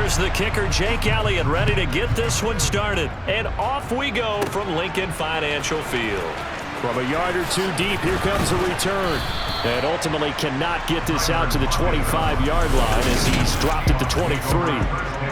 Here's the kicker, Jake Elliott, ready to get this one started. And off we go from Lincoln Financial Field. From a yard or two deep, here comes a return. And ultimately cannot get this out to the 25-yard line as he's dropped at the 23.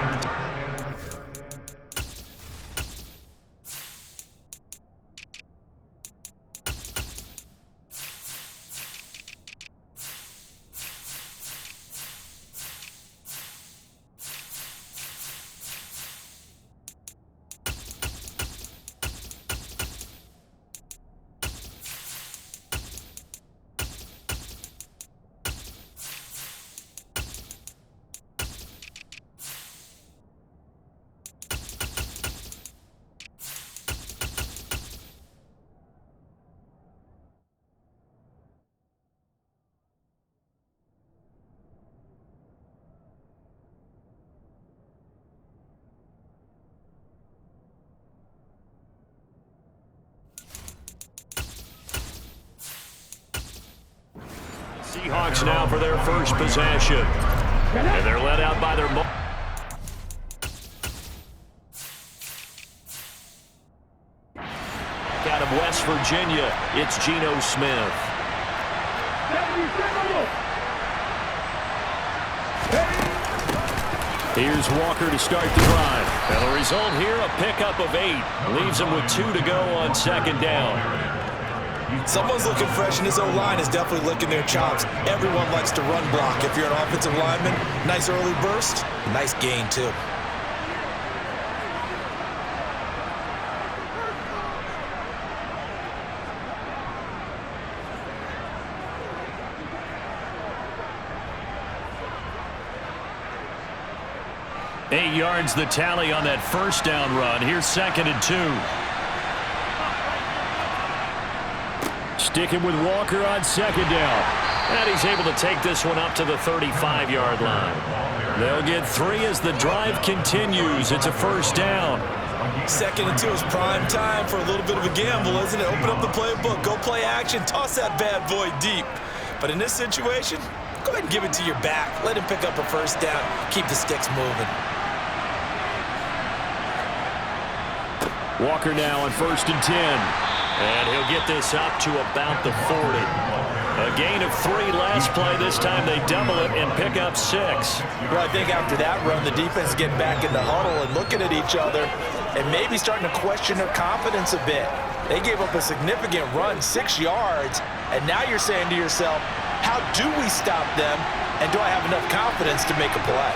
Seahawks now for their first possession. And they're led out by their... Out of West Virginia, it's Geno Smith. Here's Walker to start the drive. And the result here, a pickup of 8. Leaves him with 2 to go on second down. Someone's looking fresh, and his O-line is definitely licking their chops. Everyone likes to run block. If you're an offensive lineman, nice early burst, nice gain, too. Eight yards the tally on that first down run. Here's 2nd and 2. Sticking with Walker on second down. And he's able to take this one up to the 35-yard line. They'll get 3 as the drive continues. It's a first down. 2nd and 2 is prime time for a little bit of a gamble, isn't it? Open up the playbook, go play action, toss that bad boy deep. But in this situation, go ahead and give it to your back. Let him pick up a first down. Keep the sticks moving. Walker now on 1st and 10. And he'll get this up to about the 40. A gain of 3 last play. This time they double it and pick up 6. Well, I think after that run, the defense getting back in the huddle and looking at each other and maybe starting to question their confidence a bit. They gave up a significant run, 6 yards, and now you're saying to yourself, how do we stop them, and do I have enough confidence to make a play?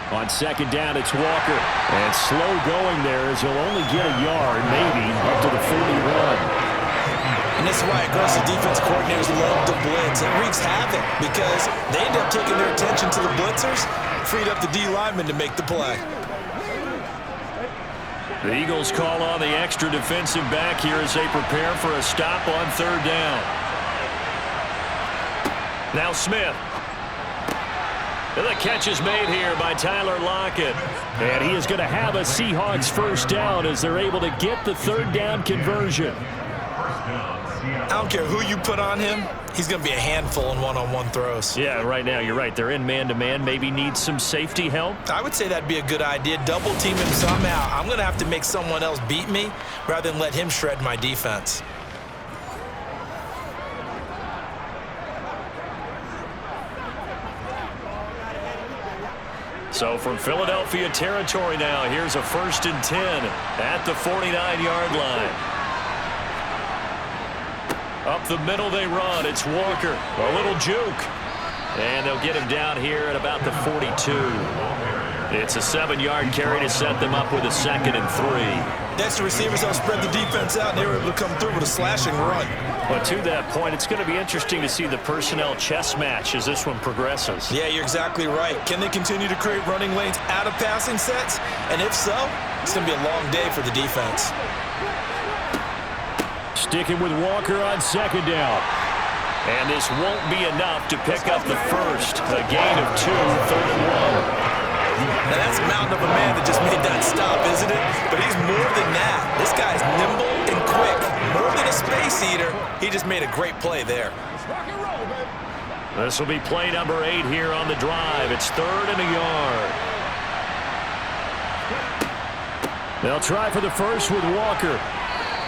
On second down, it's Walker. And slow going there as he'll only get a yard, maybe, up to the 41. And this is why aggressive defense coordinators love to blitz. It wreaks havoc because they end up taking their attention to the blitzers, freed up the D lineman to make the play. The Eagles call on the extra defensive back here as they prepare for a stop on 3rd down. Now Smith. And the catch is made here by Tyler Lockett. And he is going to have a Seahawks first down as they're able to get the 3rd down conversion. I don't care who you put on him, he's going to be a handful in one-on-one throws. Yeah, right now you're right. They're in man-to-man. Maybe needs some safety help. I would say that'd be a good idea. Double team him somehow. I'm going to have to make someone else beat me rather than let him shred my defense. So from Philadelphia territory now, here's a 1st and 10 at the 49-yard line. Up the middle they run. It's Walker. A little juke. And they'll get him down here at about the 42. It's a 7-yard carry to set them up with a 2nd and 3. That's the receivers that spread the defense out, and they were able to come through with a slashing run. But to that point, it's going to be interesting to see the personnel chess match as this one progresses. Yeah, you're exactly right. Can they continue to create running lanes out of passing sets? And if so, it's going to be a long day for the defense. Sticking with Walker on second down. And this won't be enough to pick up the first. A gain of 2, 3rd and 1. Now that's a mountain of a man that just made that stop, isn't it? But he's more than that. This guy's nimble and quick. More than a space eater. He just made a great play there. This will be play number 8 here on the drive. It's 3rd and a yard. They'll try for the first with Walker.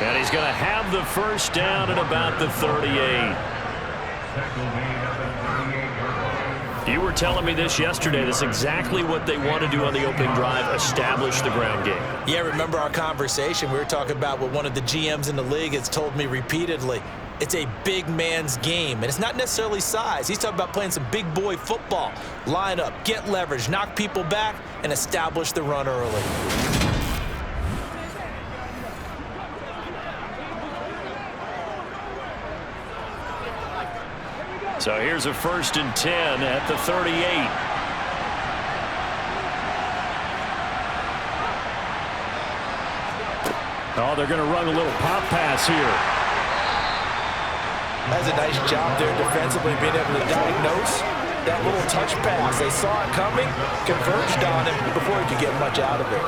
And he's going to have the first down at about the 38. You were telling me this yesterday. That's exactly what they want to do on the opening drive, establish the ground game. Yeah, remember our conversation? We were talking about what one of the GMs in the league has told me repeatedly. It's a big man's game, and it's not necessarily size. He's talking about playing some big boy football. Line up, get leverage, knock people back, and establish the run early. So here's a 1st and 10 at the 38. Oh, they're going to run a little pop pass here. That's a nice job there defensively, being able to diagnose that little touch pass. They saw it coming, converged on him before he could get much out of it.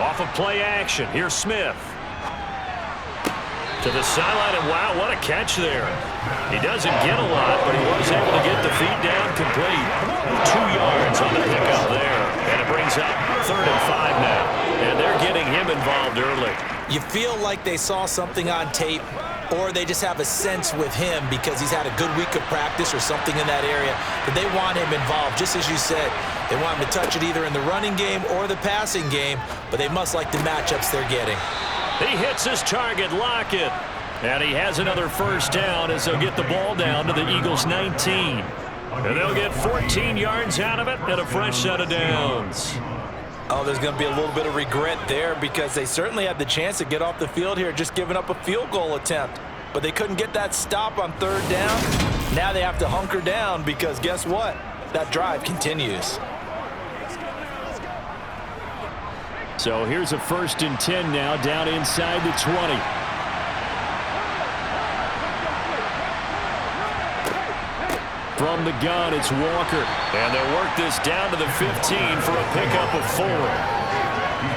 Off of play action, here's Smith. To the sideline, and wow, what a catch there. He doesn't get a lot, but he was able to get the feet down complete. 2 yards on the pickup there. And it brings up 3rd and 5 now. And they're getting him involved early. You feel like they saw something on tape, or they just have a sense with him because he's had a good week of practice or something in that area that they want him involved. Just as you said, they want him to touch it either in the running game or the passing game, but they must like the matchups they're getting. He hits his target, Lockett. And he has another first down as they'll get the ball down to the Eagles' 19. And they'll get 14 yards out of it and a fresh set of downs. Oh, there's going to be a little bit of regret there because they certainly had the chance to get off the field here, just giving up a field goal attempt. But they couldn't get that stop on 3rd down. Now they have to hunker down because guess what? That drive continues. So here's a 1st and 10 now, down inside the 20. From the gun, it's Walker. And they'll work this down to the 15 for a pickup of 4.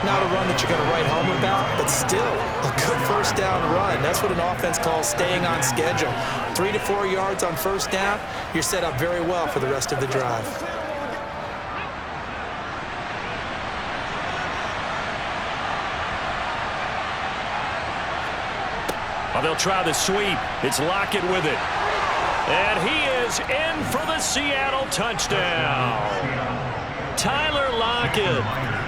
Not a run that you're going to write home about, but still a good first down run. That's what an offense calls staying on schedule. 3 to 4 yards on first down, you're set up very well for the rest of the drive. Well, they'll try the sweep. It's Lockett with it. And he is in for the Seattle touchdown. Tyler Lockett,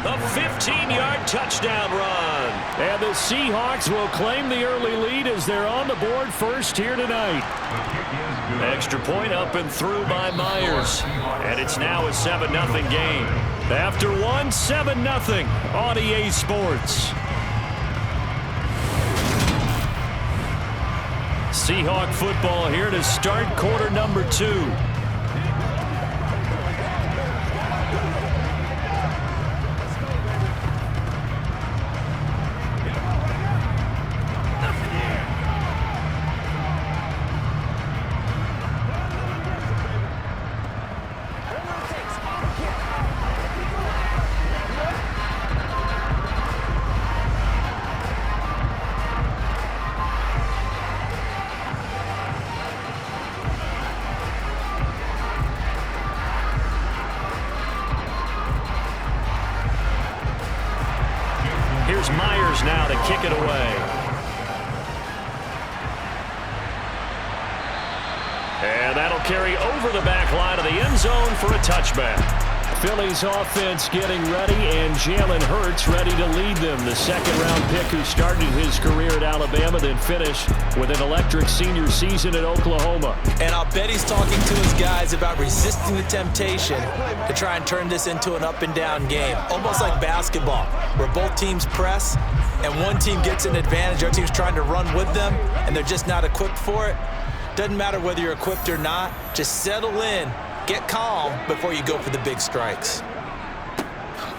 a 15-yard touchdown run. And the Seahawks will claim the early lead as they're on the board first here tonight. Extra point up and through by Myers. And it's now a 7-0 game. After one, 7-0 on EA Sports. Seahawk football here to start quarter number 2. Here's Myers now to kick it away. And that'll carry over the back line of the end zone for a touchback. Philly's offense getting ready, and Jalen Hurts ready to lead them. The second-round pick who started his career at Alabama, then finished with an electric senior season at Oklahoma. And I'll bet he's talking to his guys about resisting the temptation to try and turn this into an up-and-down game. Almost like basketball, where both teams press, and one team gets an advantage, the other team's trying to run with them, and they're just not equipped for it. Doesn't matter whether you're equipped or not. Just settle in, get calm before you go for the big strikes.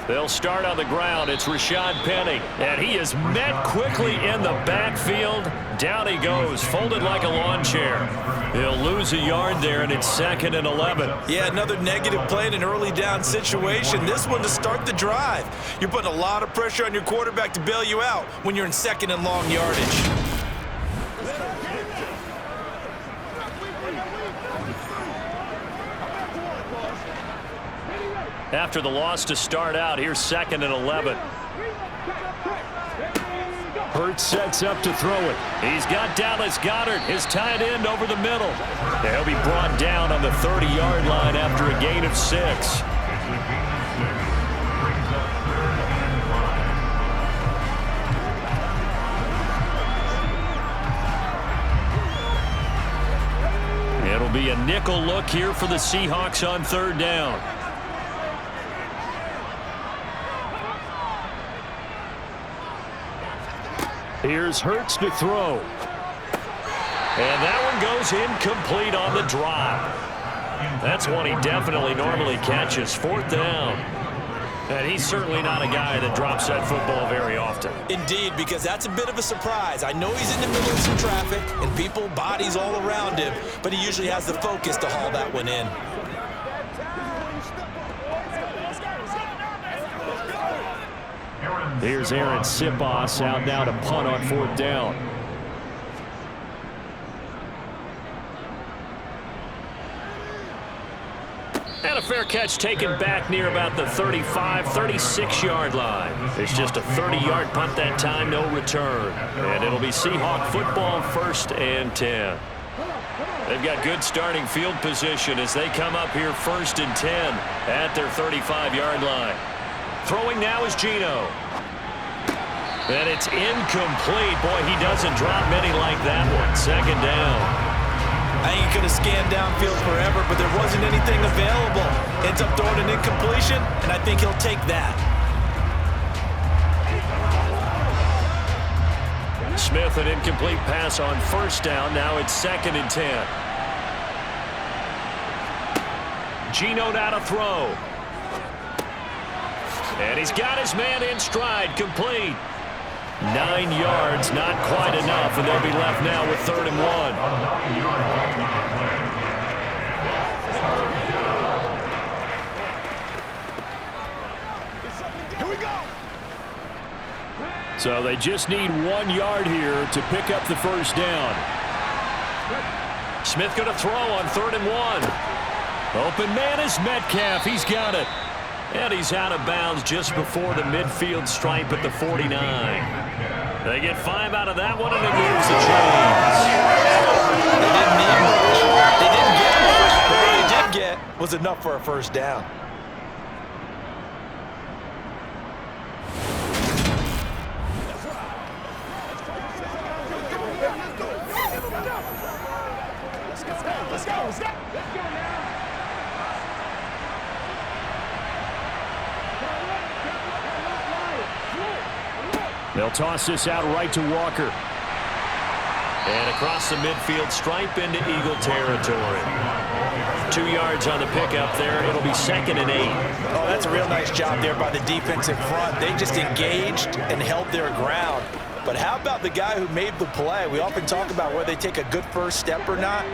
They'll start on the ground. It's Rashad Penny. And he is met quickly in the backfield. Down he goes, folded like a lawn chair. He'll lose a yard there, and it's 2nd and 11. Yeah, another negative play in an early down situation. This one to start the drive. You're putting a lot of pressure on your quarterback to bail you out when you're in 2nd and long yardage. After the loss to start out, here's 2nd and 11. Hurts sets up to throw it. He's got Dallas Goedert, his tight end, over the middle. He'll be brought down on the 30-yard line after a gain of 6. It'll be a nickel look here for the Seahawks on 3rd down. Here's Hurts to throw. And that one goes incomplete on the drop. That's one he definitely normally catches. 4th down. And he's certainly not a guy that drops that football very often. Indeed, because that's a bit of a surprise. I know he's in the middle of some traffic and people, bodies all around him, but he usually has the focus to haul that one in. Here's Aaron Sipos out now to punt on 4th down. And a fair catch taken back near about the 35, 36-yard line. It's just a 30-yard punt that time, no return. And it'll be Seahawk football, 1st and 10. They've got good starting field position as they come up here 1st and 10 at their 35-yard line. Throwing now is Geno. And it's incomplete. Boy, he doesn't drop many like that one. 2nd down. I think he could have scanned downfield forever, but there wasn't anything available. Ends up throwing an incompletion, and I think he'll take that. Smith, an incomplete pass on 1st down. Now it's 2nd and 10. Geno now to throw. And he's got his man in stride, complete. 9 yards, not quite enough, and they'll be left now with 3rd and 1. Here we go. So they just need 1 yard here to pick up the 1st down. Smith going to throw on 3rd and 1. Open man is Metcalf. He's got it. And he's out of bounds just before the midfield stripe at the 49. They get 5 out of that one, and it moves the chains. They didn't get much, but what they did get was enough for a 1st down. Let's go. They'll toss this out right to Walker. And across the midfield stripe into Eagle territory. 2 yards on the pickup there. It'll be 2nd and 8. Oh, that's a real nice job there by the defensive front. They just engaged and held their ground. But how about the guy who made the play? We often talk about whether they take a good first step or not.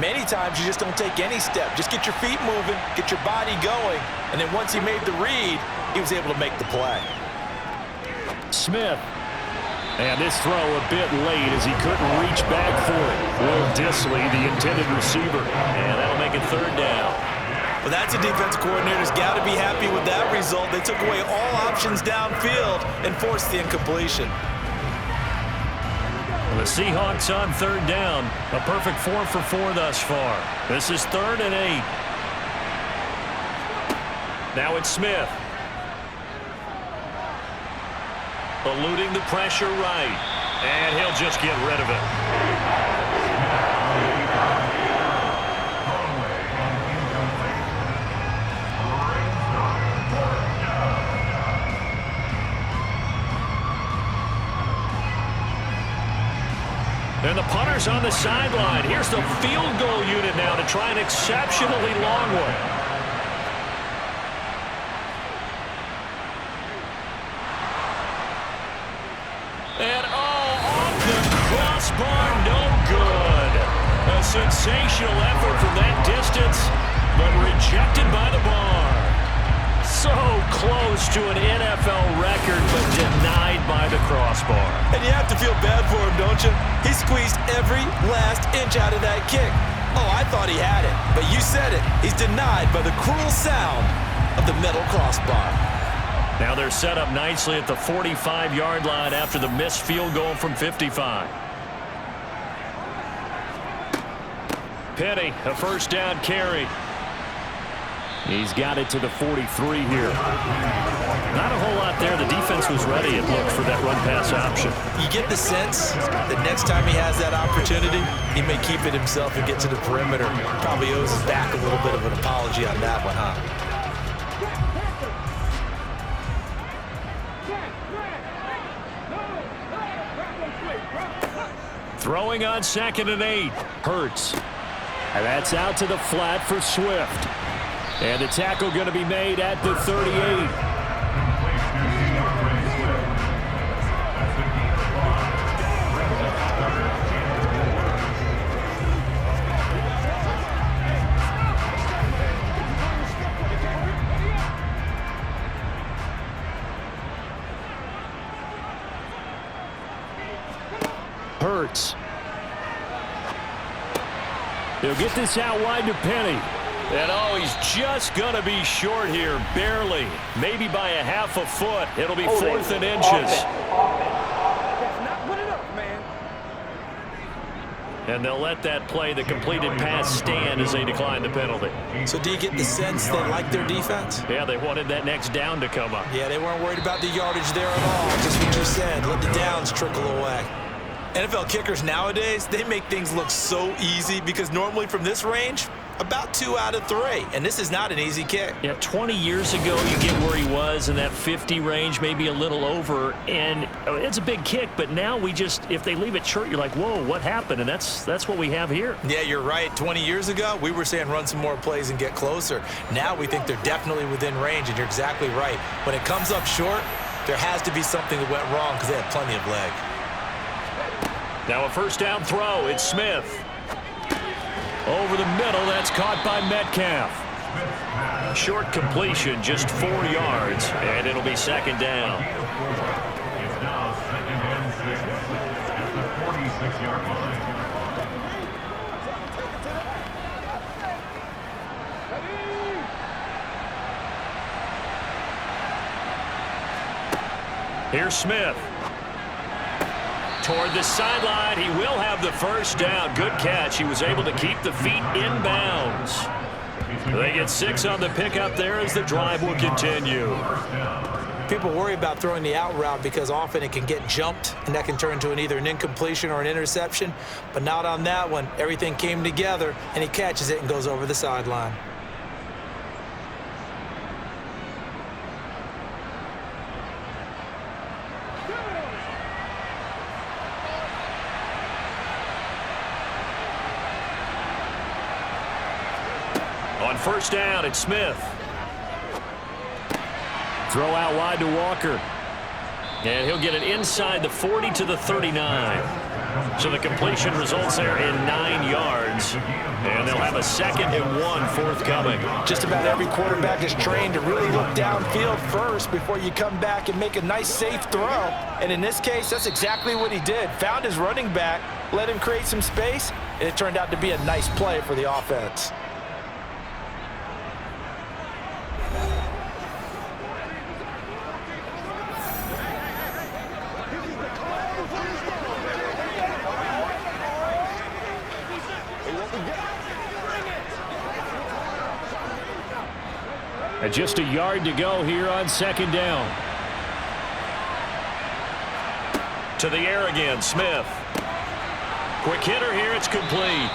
Many times you just don't take any step. Just get your feet moving, get your body going, and then once he made the read, he was able to make the play. Smith. And this throw a bit late as he couldn't reach back for it. Will Dissly, the intended receiver. And that'll make it 3rd down. Well, that's a defensive coordinator's got to be happy with that result. They took away all options downfield and forced the incompletion. The Seahawks on 3rd down. A perfect 4 for 4 thus far. This is 3rd and 8. Now it's Smith. Eluding the pressure right. And he'll just get rid of it. And the punter's on the sideline. Here's the field goal unit now to try an exceptionally long one. Sensational effort from that distance, but rejected by the bar. So close to an NFL record, but denied by the crossbar. And you have to feel bad for him, don't you? He squeezed every last inch out of that kick. Oh, I thought he had it, but you said it. He's denied by the cruel sound of the metal crossbar. Now they're set up nicely at the 45-yard line after the missed field goal from 55. Penny, a first down carry. He's got it to the 43 here. Not a whole lot there. The defense was ready, it looked, for that run-pass option. You get the sense that next time he has that opportunity, he may keep it himself and get to the perimeter. Probably owes his back a little bit of an apology on that one, huh? Throwing on 2nd and 8. Hurts. And that's out to the flat for Swift. And the tackle going to be made at the 38. Hurts. He'll get this out wide to Penny. And oh, he's just going to be short here, barely. Maybe by a half a foot. It'll be 4th and inches. That's not good enough, man. And they'll let that play, the completed pass, stand as they decline the penalty. So do you get the sense they like their defense? Yeah, they wanted that next down to come up. Yeah, they weren't worried about the yardage there at all. Just what you said. Let the downs trickle away. NFL kickers nowadays, they make things look so easy because normally from this range, about 2 out of 3. And this is not an easy kick. Yeah, 20 years ago, you get where he was in that 50 range, maybe a little over. And it's a big kick, but now we just, if they leave it short, you're like, whoa, what happened? And that's what we have here. Yeah, you're right. 20 years ago, we were saying run some more plays and get closer. Now we think they're definitely within range, and you're exactly right. When it comes up short, there has to be something that went wrong because they had plenty of leg. Now a first down throw. It's Smith. Over the middle, that's caught by Metcalf. Short completion, just 4 yards, and it'll be 2nd down. Here's Smith. Toward the sideline, he will have the first down. Good catch. He was able to keep the feet in bounds. They get 6 on the pickup there as the drive will continue. People worry about throwing the out route because often it can get jumped, and that can turn into either an incompletion or an interception. But not on that one. Everything came together, and he catches it and goes over the sideline. On first down, it's Smith. Throw out wide to Walker. And he'll get it inside the 40 to the 39. So the completion results there in 9 yards. And they'll have a 2nd and 1 forthcoming. Just about every quarterback is trained to really look downfield first before you come back and make a nice, safe throw. And in this case, that's exactly what he did. Found his running back, let him create some space, and it turned out to be a nice play for the offense. And just a yard to go here on 2nd down. To the air again, Smith. Quick hitter here, it's complete.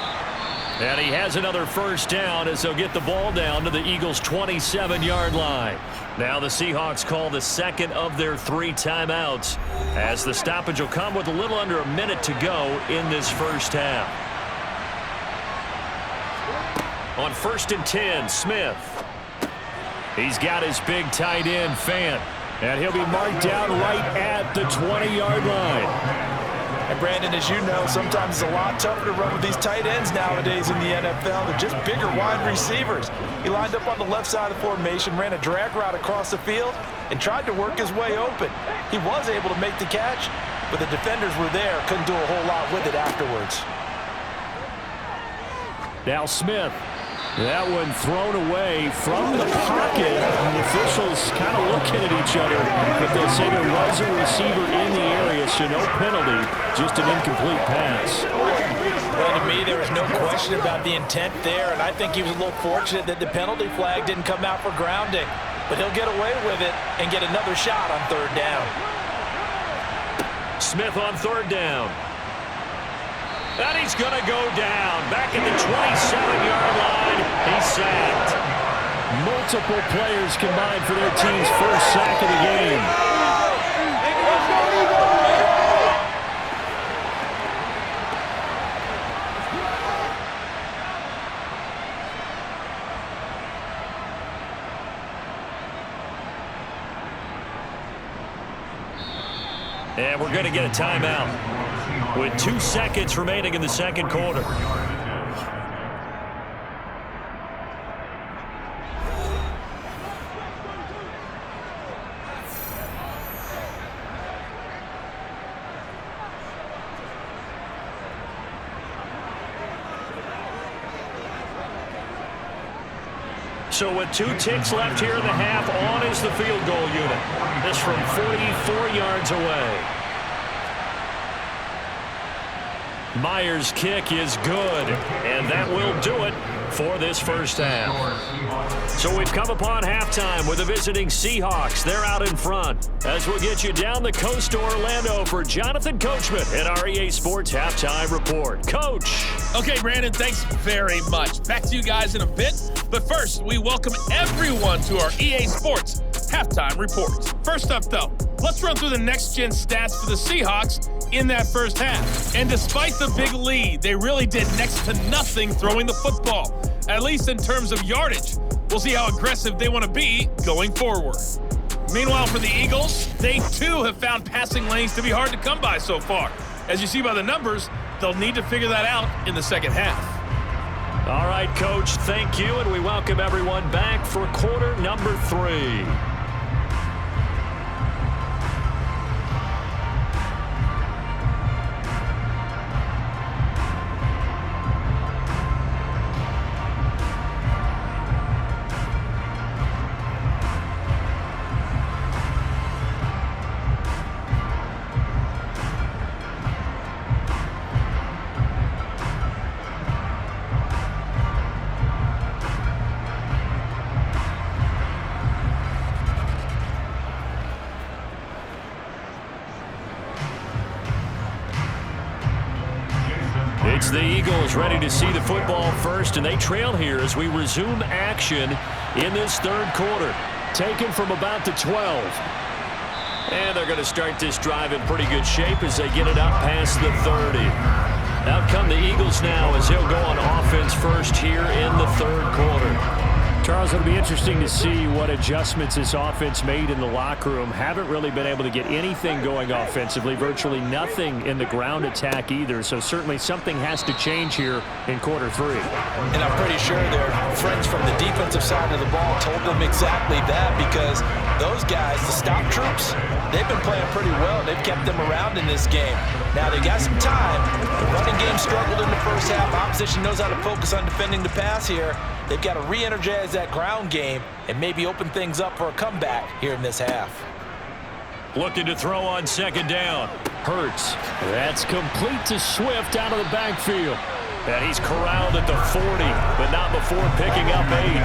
And he has another first down as they'll get the ball down to the Eagles' 27-yard line. Now the Seahawks call the 2nd of their 3 timeouts as the stoppage will come with a little under a minute to go in this first half. On 1st and 10, Smith. He's got his big tight end, Fant, and he'll be marked down right at the 20-yard line. And Brandon, as you know, sometimes it's a lot tougher to run with these tight ends nowadays in the NFL. They're just bigger wide receivers. He lined up on the left side of the formation, ran a drag route across the field, and tried to work his way open. He was able to make the catch, but the defenders were there, couldn't do a whole lot with it afterwards. Now Smith. That one thrown away from the pocket. The officials kind of looking at each other, but they'll say there was a receiver in the area, so no penalty, just an incomplete pass. Well, to me, there was no question about the intent there, and I think he was a little fortunate that the penalty flag didn't come out for grounding. But he'll get away with it and get another shot on third down. Smith on third down. And he's going to go down. Back at the 27-yard line. He's sacked. Multiple players combined for their team's first sack of the game. And we're going to get a timeout with 2 seconds remaining in the second quarter. So with 2 ticks left here in the half, on is the field goal unit. This from 44 yards away. Myers' kick is good, and that will do it for this first half. So we've come upon halftime with the visiting Seahawks. They're out in front. As we'll get you down the coast to Orlando for Jonathan Coachman at our EA Sports Halftime Report. Coach. Okay, Brandon, thanks very much. Back to you guys in a bit. But first, we welcome everyone to our EA Sports Halftime Reports. First up, though, let's run through the next-gen stats for the Seahawks in that first half. And despite the big lead, they really did next to nothing throwing the football, at least in terms of yardage. We'll see how aggressive they want to be going forward. Meanwhile, for the Eagles, they too have found passing lanes to be hard to come by so far. As you see by the numbers, they'll need to figure that out in the second half. All right, Coach, thank you, and we welcome everyone back for quarter number 3. It's the Eagles ready to see the football first, and they trail here as we resume action in this third quarter. Taken from about the 12. And they're going to start this drive in pretty good shape as they get it up past the 30. Out come the Eagles now as he'll go on offense first here in the third quarter. Charles, it'll be interesting to see what adjustments this offense made in the locker room. Haven't really been able to get anything going offensively, virtually nothing in the ground attack either. So certainly something has to change here in quarter 3. And I'm pretty sure their friends from the defensive side of the ball told them exactly that, because those guys, the stop troops, they've been playing pretty well. They've kept them around in this game. Now they got some time. The running game struggled in the first half. Opposition knows how to focus on defending the pass here. They've got to re-energize that ground game and maybe open things up for a comeback here in this half. Looking to throw on second down. Hurts. That's complete to Swift out of the backfield. And he's corralled at the 40, but not before picking up 8.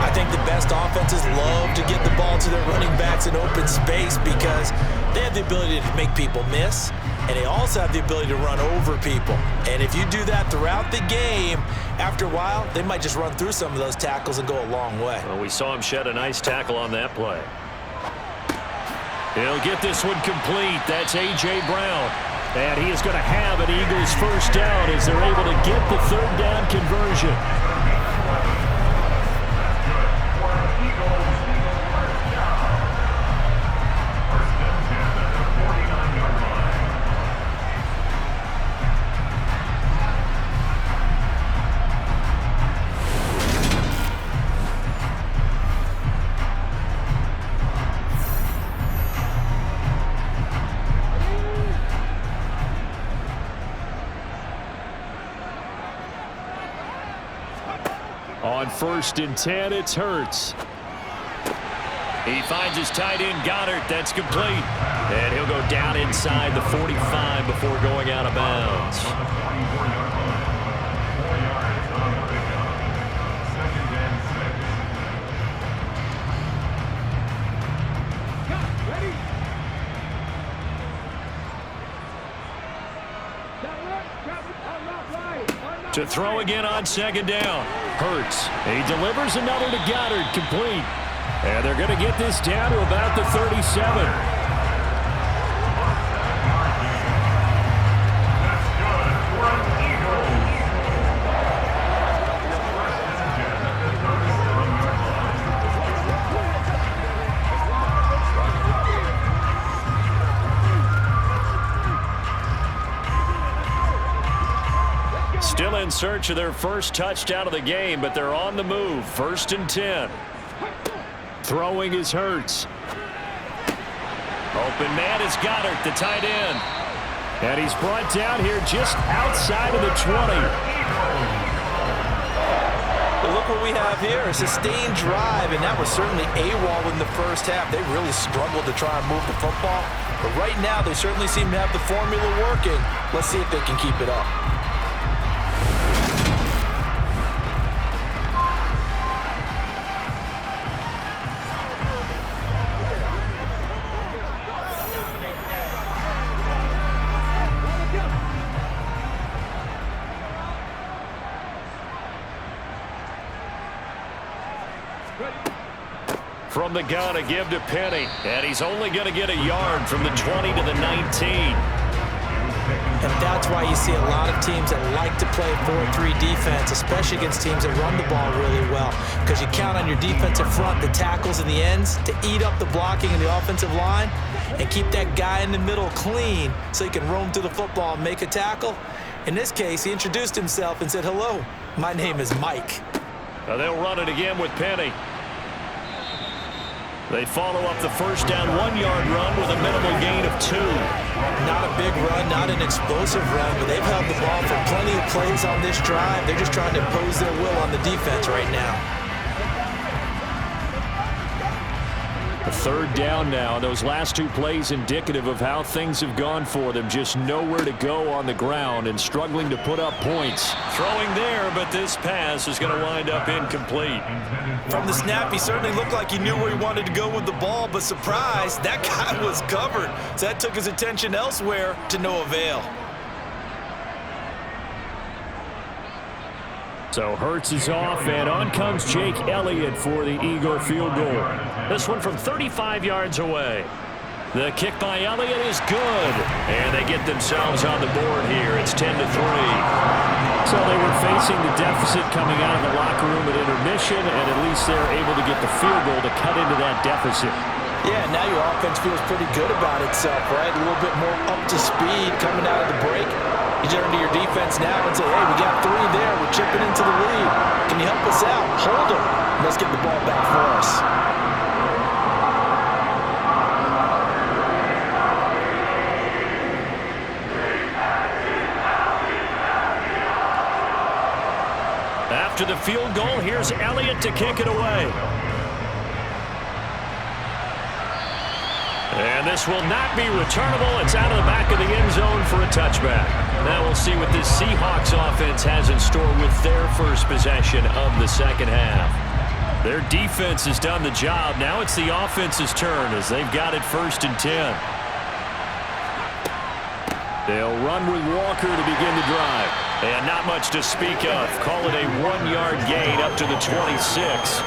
I think the best offenses love to get the ball to their running backs in open space because they have the ability to make people miss, and they also have the ability to run over people. And if you do that throughout the game, after a while, they might just run through some of those tackles and go a long way. Well, we saw him shed a nice tackle on that play. He'll get this one complete. That's A.J. Brown. And he is going to have an Eagles first down as they're able to get the third down conversion. On 1st and 10, it's Hurts. He finds his tight end, Goddard. That's complete. And he'll go down inside the 45 before going out of bounds. To throw again on 2nd down. Hurts. He delivers another to Goddard, complete. And they're going to get this down to about the 37. Still in search of their first touchdown of the game, but they're on the move. 1st and 10. Throwing is Hurts. Open man is Goddard, the tight end. And he's brought down here just outside of the 20. But look what we have here, a sustained drive, and that was certainly AWOL in the first half. They really struggled to try and move the football. But right now, they certainly seem to have the formula working. Let's see if they can keep it up. From the gun, a give to Penny. And he's only going to get a yard from the 20 to the 19. And that's why you see a lot of teams that like to play 4-3 defense, especially against teams that run the ball really well. Because you count on your defensive front, the tackles and the ends, to eat up the blocking in the offensive line and keep that guy in the middle clean so he can roam through the football and make a tackle. In this case, he introduced himself and said, "Hello, my name is Mike." Now they'll run it again with Penny. They follow up the first down 1-yard run with a minimal gain of 2. Not a big run, not an explosive run, but they've held the ball for plenty of plays on this drive. They're just trying to impose their will on the defense right now. A 3rd down now. Those last 2 plays indicative of how things have gone for them. Just nowhere to go on the ground and struggling to put up points. Throwing there, but this pass is going to wind up incomplete. From the snap, he certainly looked like he knew where he wanted to go with the ball, but surprise, that guy was covered. So that took his attention elsewhere to no avail. So Hurts is off, and on comes Jake Elliott for the Eagle field goal. This one from 35 yards away. The kick by Elliott is good, and they get themselves on the board here. It's 10-3. So they were facing the deficit coming out of the locker room at intermission, and at least they're able to get the field goal to cut into that deficit. Yeah, now your offense feels pretty good about itself, right? A little bit more up to speed coming out of the break. You turn to your defense now and say, hey, we got 3 there. We're chipping into the lead. Can you help us out? Hold them. Let's get the ball back for us. After the field goal, here's Elliott to kick it away. And this will not be returnable. It's out of the back of the end zone for a touchback. Now we'll see what this Seahawks offense has in store with their first possession of the second half. Their defense has done the job. Now it's the offense's turn as they've got it 1st and 10. They'll run with Walker to begin the drive. And not much to speak of. Call it a 1-yard gain up to the 26.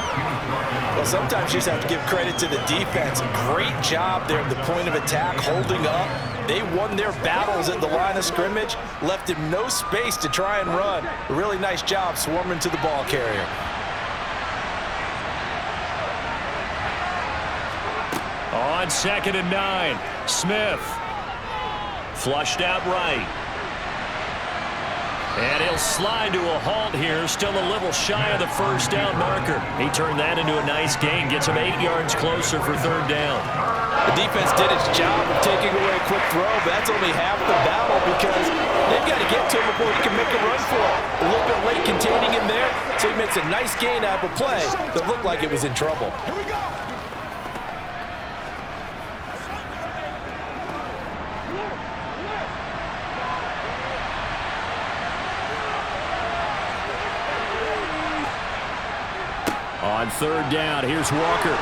Well, sometimes you just have to give credit to the defense. Great job there at the point of attack, holding up. They won their battles at the line of scrimmage, left him no space to try and run. A really nice job swarming to the ball carrier. On 2nd and 9, Smith. Flushed out right. And he'll slide to a halt here, still a little shy of the first down marker. He turned that into a nice gain, gets him 8 yards closer for 3rd down. The defense did its job of taking away a quick throw, but that's only half the battle because they've got to get to him before he can make a run for it. A little bit late containing him there, so he makes a nice gain out of a play that looked like it was in trouble. Here we go. On third down, here's Walker.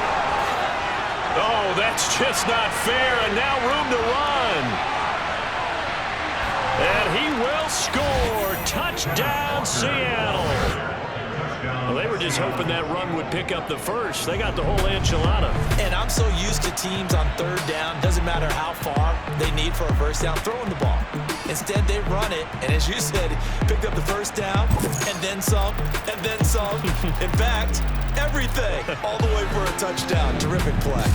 Oh, that's just not fair, and now room to run. And he will score. Touchdown, Seattle. Well, they were just hoping that run would pick up the first. They got the whole enchilada. And I'm so used to teams on third down, doesn't matter how far they need for a first down, throwing the ball. Instead, they run it, and as you said, picked up the first down, and then some, and then some. In fact, everything, all the way for a touchdown. Terrific play.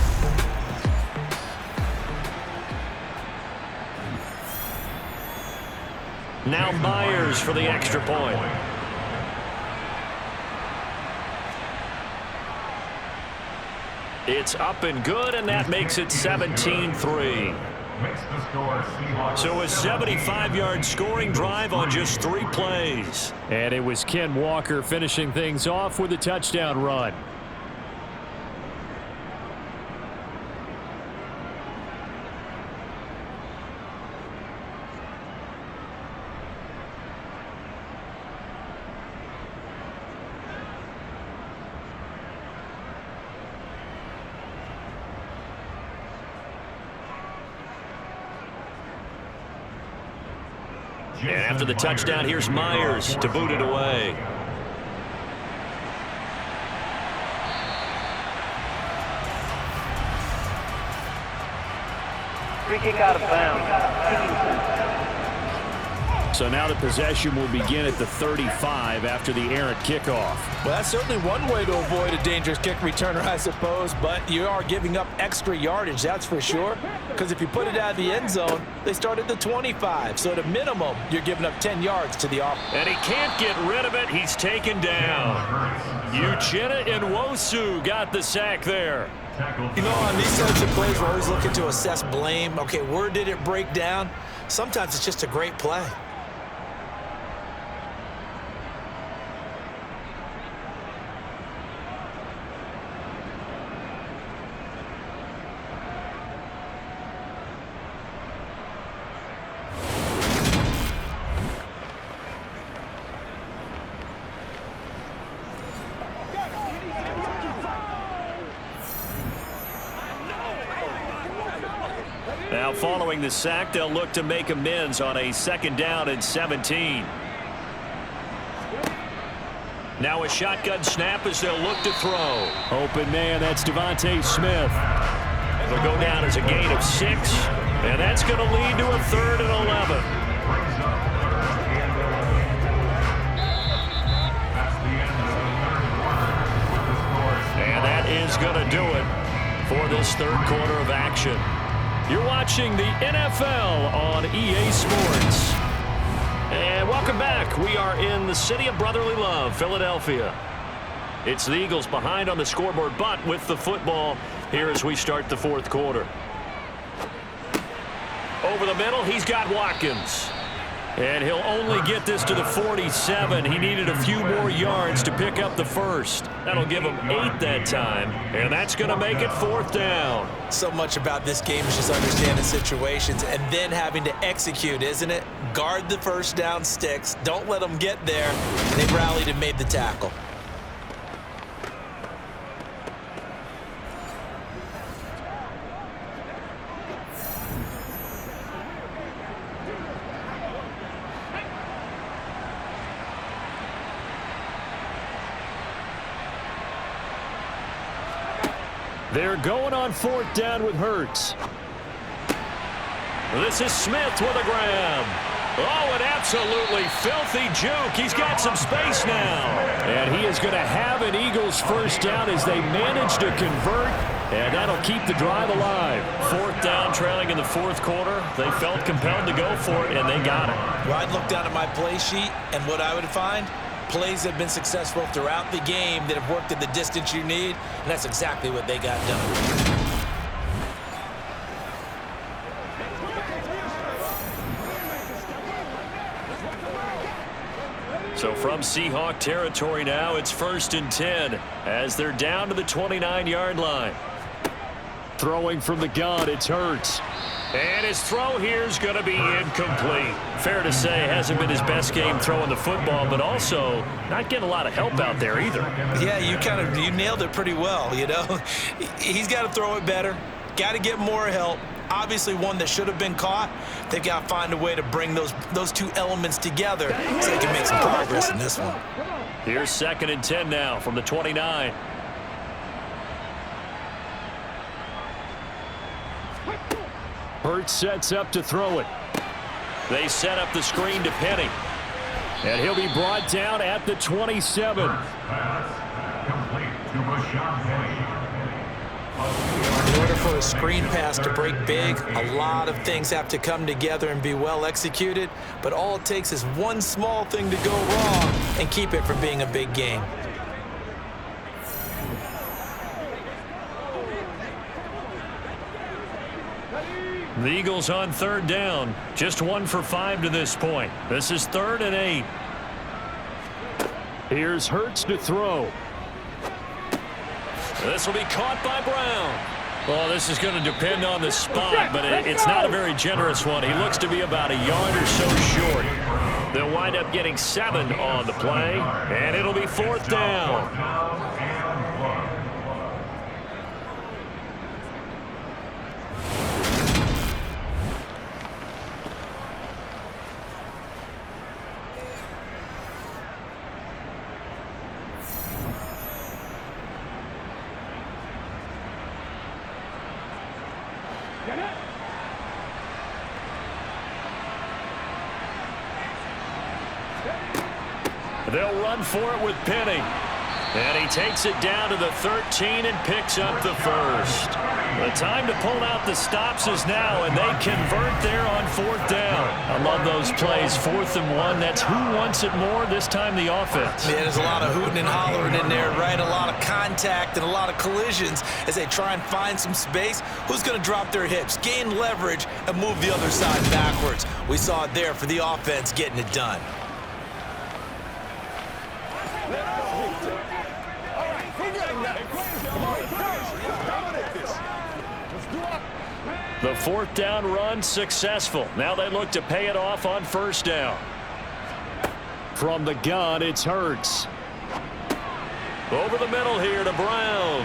Now Myers for the extra point. It's up and good, and that makes it 17-3. So a 75-yard scoring drive on just 3 plays. And it was Ken Walker finishing things off with a touchdown run. And after the touchdown, here's Myers to boot it away. Free kick out of bounds. So now the possession will begin at the 35 after the errant kickoff. Well, that's certainly one way to avoid a dangerous kick returner, I suppose, but you are giving up extra yardage, that's for sure, because if you put it out of the end zone, they start at the 25, so at a minimum, you're giving up 10 yards to the offense. And he can't get rid of it. He's taken down. Uchenna Nwosu got the sack there. You know, on these types of plays, we're always looking to assess blame. Okay, where did it break down? Sometimes it's just a great play. Now following the sack, they'll look to make amends on a 2nd down and 17. Now a shotgun snap as they'll look to throw. Open man, that's Devontae Smith. It'll go down as a gain of 6, and that's going to lead to a 3rd and 11. And that is going to do it for this 3rd quarter of action. You're watching the NFL on EA Sports. And welcome back. We are in the city of brotherly love, Philadelphia. It's the Eagles behind on the scoreboard, but with the football here as we start the 4th quarter. Over the middle, he's got Watkins. And he'll only get this to the 47. He needed a few more yards to pick up the first. That'll give him 8 that time, and that's going to make it 4th down. So much about this game is just understanding situations and then having to execute, isn't it? Guard the first down sticks. Don't let them get there. They rallied and made the tackle. They're going on 4th down with Hurts. This is Smith with a grab. Oh, an absolutely filthy juke. He's got some space now. And he is going to have an Eagles first down as they manage to convert. And that'll keep the drive alive. 4th down, trailing in the 4th quarter. They felt compelled to go for it, and they got it. Well, I'd look down at my play sheet, and what I would find, plays have been successful throughout the game that have worked at the distance you need, and that's exactly what they got done. So from from Seahawk territory now. It's 1st and 10 as they're down to the 29-yard line. Throwing from the gun, it's Hurts. And his throw here is going to be incomplete. Fair to say, hasn't been his best game throwing the football, but also not getting a lot of help out there either. Yeah, you nailed it pretty well, you know. He's got to throw it better, got to get more help. Obviously one that should have been caught. They've got to find a way to bring those two elements together so they can make some progress in this one. Here's 2nd and 10 now from the 29. Hurts sets up to throw it. They set up the screen to Penny. And he'll be brought down at the 27. In order for a screen pass to break big, a lot of things have to come together and be well executed. But all it takes is one small thing to go wrong and keep it from being a big game. The Eagles on 3rd down. Just 1 for 5 to this point. This is 3rd and 8. Here's Hurts to throw. This will be caught by Brown. Well, this is going to depend on the spot, but it's not a very generous one. He looks to be about a yard or so short. They'll wind up getting 7 on the play, and it'll be 4th down. They'll run for it with Penny. And he takes it down to the 13 and picks up the first. The time to pull out the stops is now, and they convert there on 4th down. I love those plays. 4th and 1. That's who wants it more, this time the offense. Yeah, there's a lot of hooting and hollering in there, right? A lot of contact and a lot of collisions as they try and find some space. Who's going to drop their hips, gain leverage, and move the other side backwards? We saw it there for the offense getting it done. The 4th down run successful. Now they look to pay it off on 1st down. From the gun, it's Hurts. Over the middle here to Brown.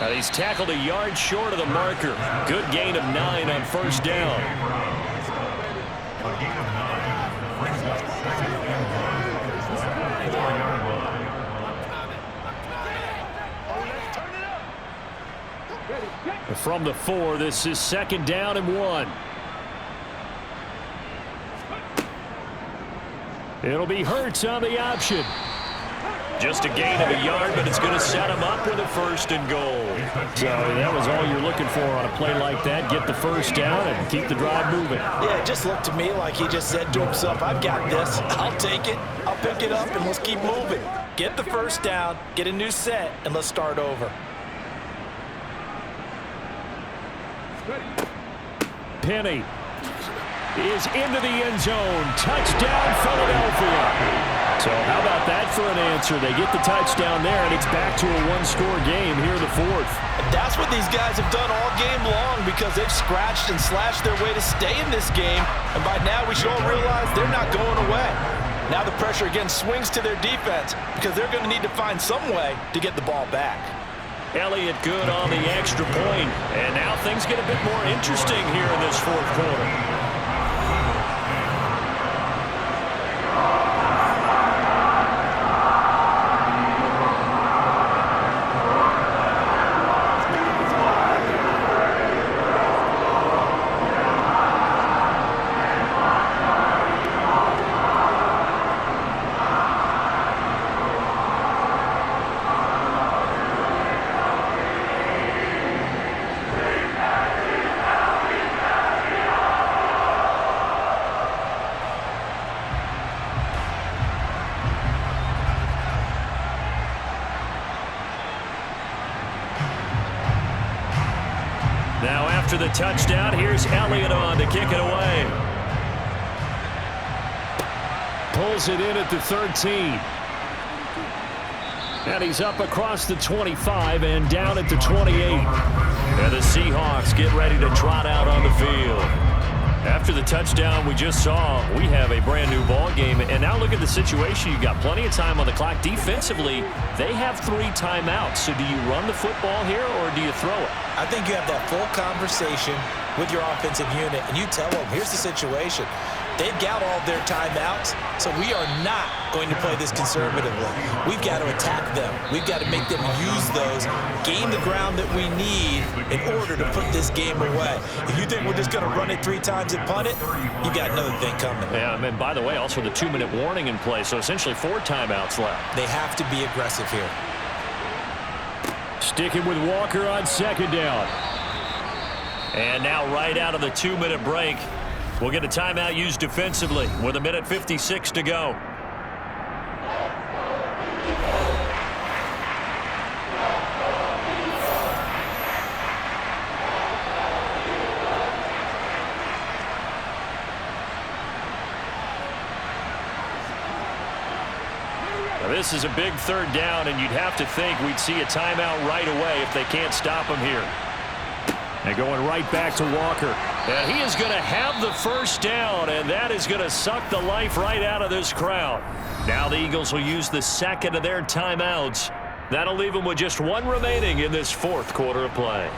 And he's tackled a yard short of the marker. Good gain of 9 on 1st down. From the 4, this is 2nd down and 1. It'll be Hurts on the option. Just a gain of a yard, but it's going to set him up with a 1st and goal. So that was all you're looking for on a play like that. Get the 1st down and keep the drive moving. Yeah, it just looked to me like he just said to himself, I've got this. I'll take it. I'll pick it up, and let's keep moving. Get the 1st down, get a new set, and let's start over. Penny is into the end zone. Touchdown, Philadelphia. So how about that for an answer? They get the touchdown there, and it's back to a one-score game here in the 4th. That's what these guys have done all game long because they've scratched and slashed their way to stay in this game. And by now, we should all realize they're not going away. Now the pressure again swings to their defense because they're going to need to find some way to get the ball back. Elliott good on the extra point. And now things get a bit more interesting here in this 4th quarter. Now after the touchdown, here's Elliott on to kick it away. Pulls it in at the 13. And he's up across the 25 and down at the 28. And the Seahawks get ready to trot out on the field. After the touchdown we just saw, we have a brand new ball game. And now look at the situation. You've got plenty of time on the clock. Defensively, they have 3 timeouts. So do you run the football here or do you throw it? I think you have that full conversation with your offensive unit, and you tell them, here's the situation. They've got all their timeouts, so we are not going to play this conservatively. We've got to attack them. We've got to make them use those, gain the ground that we need in order to put this game away. If you think we're just going to run it 3 times and punt it, you got another thing coming. Yeah, and by the way, also the 2-minute warning in play, so essentially 4 timeouts left. They have to be aggressive here. Sticking with Walker on 2nd down. And now right out of the 2-minute break, we'll get a timeout used defensively with 1:56 to go. Now this is a big 3rd down, and you'd have to think we'd see a timeout right away if they can't stop him here. And going right back to Walker. And he is going to have the 1st down, and that is going to suck the life right out of this crowd. Now the Eagles will use the 2nd of their timeouts. That'll leave them with just 1 remaining in this 4th quarter of play.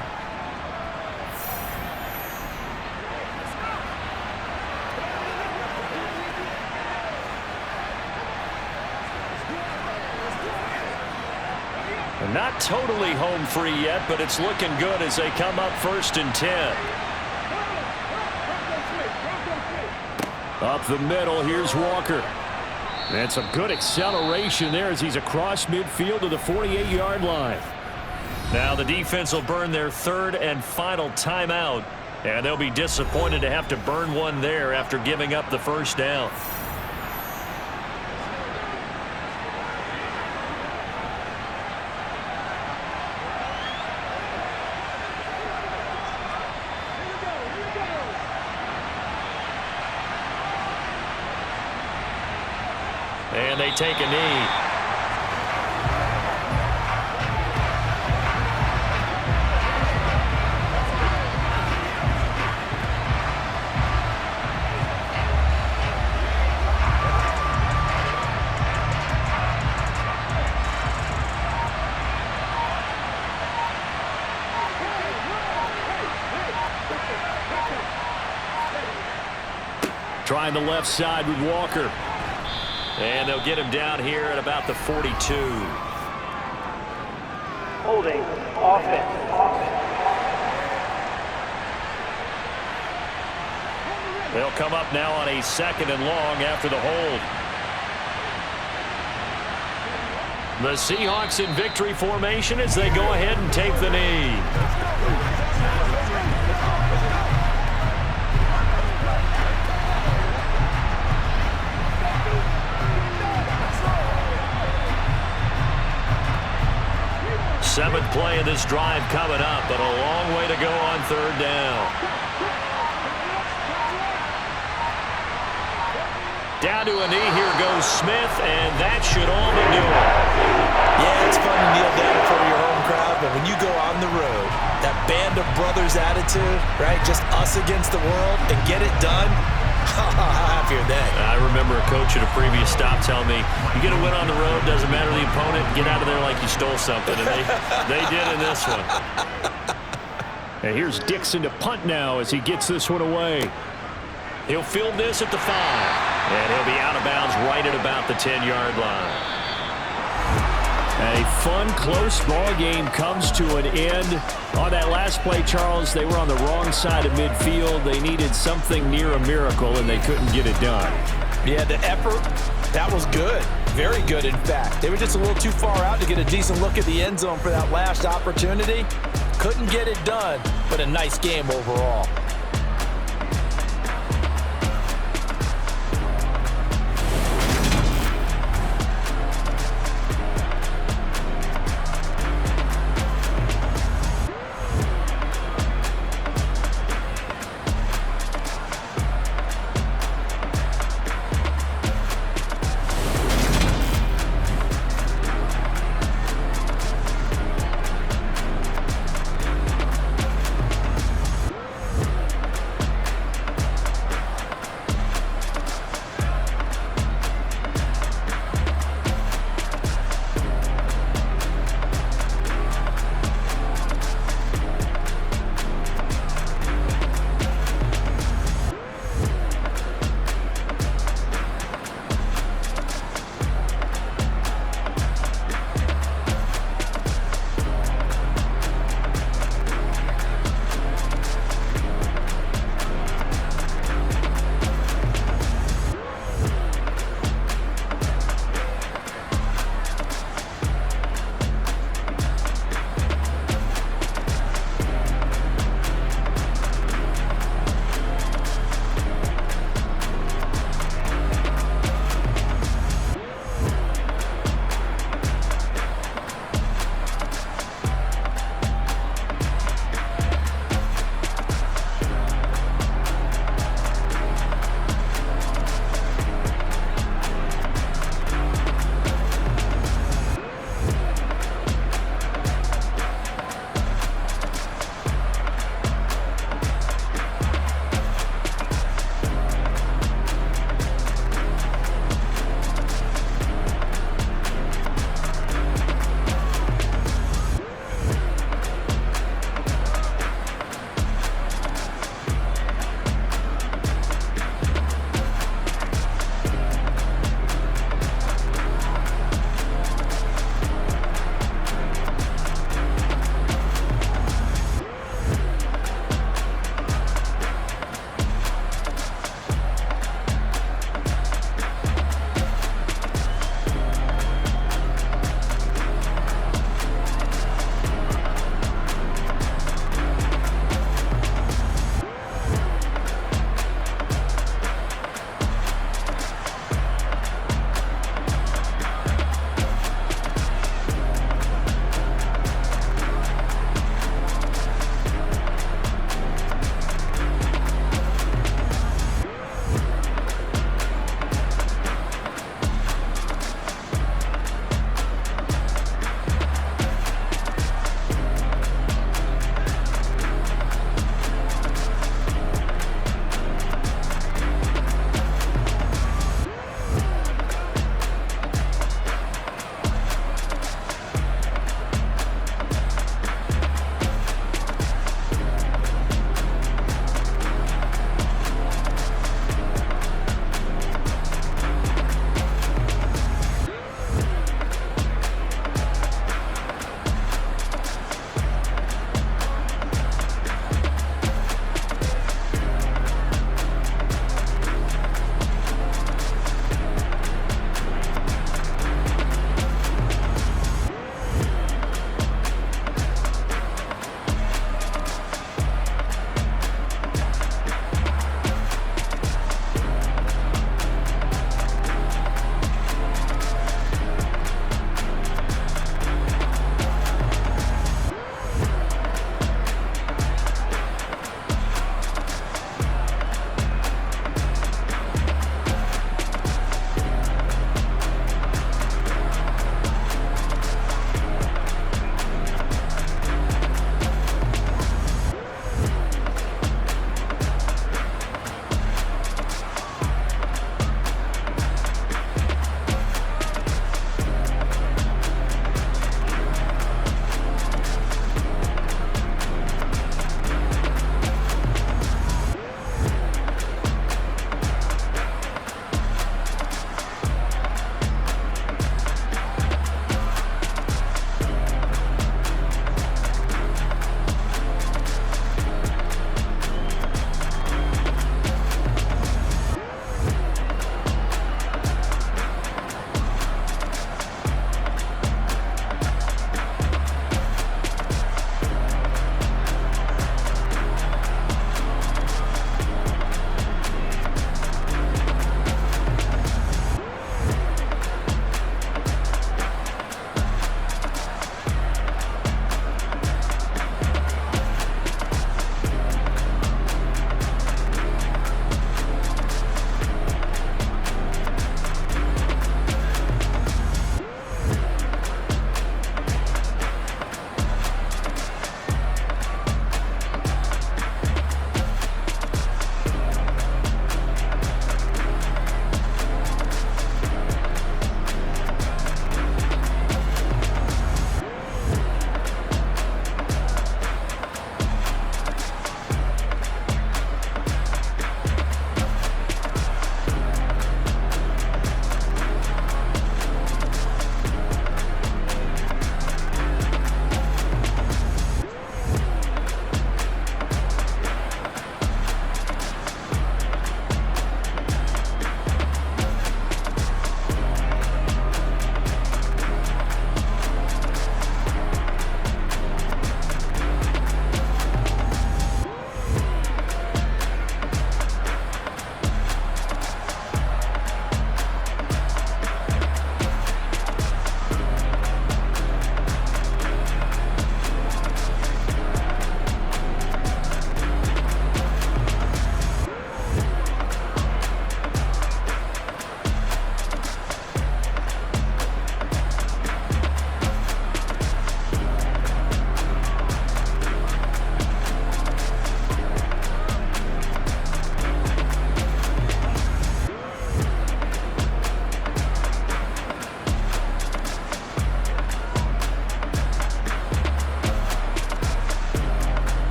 Not totally home free yet, but it's looking good as they come up 1st and 10. Up the middle, here's Walker. And some good acceleration there as he's across midfield to the 48-yard line. Now the defense will burn their 3rd and final timeout, and they'll be disappointed to have to burn one there after giving up the 1st down. And they take a knee. Trying the left side with Walker. And they'll get him down here at about the 42. Holding. Offense. They'll come up now on a 2nd and long after the hold. The Seahawks in victory formation as they go ahead and take the knee. Seventh play of this drive coming up, but a long way to go on 3rd down. Down to a knee, here goes Smith, and that should all be doing. Yeah, it's fun to kneel down in front of your home crowd, but when you go on the road, that band of brothers attitude, right, just us against the world, and get it done, how happy are they? I remember a coach at a previous stop telling me, you get a win on the road, doesn't matter the opponent, get out of there like you stole something. And they did in this one. And here's Dixon to punt now as he gets this one away. He'll field this at the 5. And he'll be out of bounds right at about the 10-yard line. A fun, close ball game comes to an end. On that last play, Charles, they were on the wrong side of midfield. They needed something near a miracle, and they couldn't get it done. Yeah, the effort, that was good. Very good, in fact. They were just a little too far out to get a decent look at the end zone for that last opportunity. Couldn't get it done, but a nice game overall.